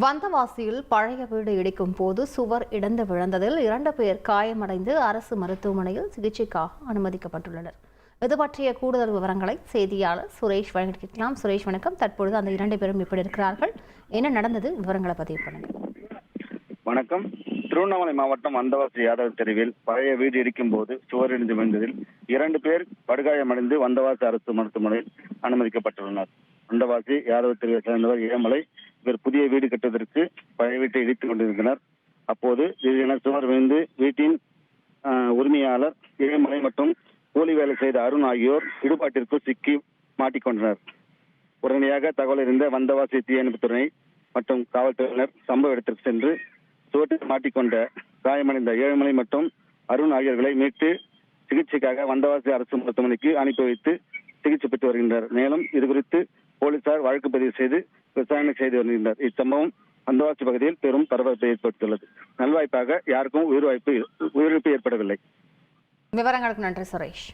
வந்தவாசியில் பழைய வீடு இடிக்கும் போது சுவர் இடிந்து விழுந்ததில் 2 பேர் காயமடைந்து அரசு மருத்துவமனையில் சிகிச்சைக்காக அனுமதிக்கப்பட்டுள்ளனர். இது பற்றிய கூடுதல் விவரங்களை செய்தியாளர் சுரேஷ் வழங்கிக்கலாம். சுரேஷ் வணக்கம். தற்பொழுது அந்த 2 பேரும் எப்படி இருக்கிறார்கள், என்ன நடந்தது, விவரங்களை பதிவு பண்ணுங்க. வணக்கம். திருவண்ணாமலை மாவட்டம் வந்தவாசி யாதவர் தெருவில் பழைய வீடு இடிக்கும் போது சுவர் இடிந்து விழுந்ததில் 2 பேர் படுகாயமடைந்து வந்தவாசி அரசு மருத்துவமனையில் அனுமதிக்கப்பட்டுள்ளனர். வந்தவாசி யாதவர் தெருவை சேர்ந்தவர் ஏமலை. இவர் புதிய வீடு கட்டுவதற்கு பழைய வீட்டை இடித்துக் கொண்டிருந்தனர். அப்போது திடீரென சுவர் விழுந்து வீட்டின் உரிமையாளர் ஏமலை மற்றும் கூலி வேலை செய்த அருண் ஆகியோர் இடுபாட்டிற்கு சிக்கி மாட்டிக்கொண்டனர். உடனடியாக தகவல் இருந்த வந்தவாசி தீயணைப்புத்துறை மற்றும் காவல்துறையினர் சம்பவ இடத்திற்கு சென்று சுவற்றில் மாட்டிக்கொண்ட காயமடைந்த ஏழுமலை மற்றும் அருண் ஆகியோர்களை மீட்டு சிகிச்சைக்காக வந்தவாசி அரசு மருத்துவமனைக்கு அனுப்பி வைத்து சிகிச்சை பெற்று வருகின்றனர். மேலும் இதுகுறித்து போலீசார் வழக்கு பதிவு செய்து விசாரணை செய்து வருகின்றனர். இச்சம்பவம் வந்தவாசி பகுதியில் பெரும் பரபரப்பை ஏற்படுத்தியுள்ளது. நல்வாய்ப்பாக யாருக்கும் உயிரிழப்பு ஏற்படவில்லை. விவரங்களுக்கு நன்றி சுரேஷ்.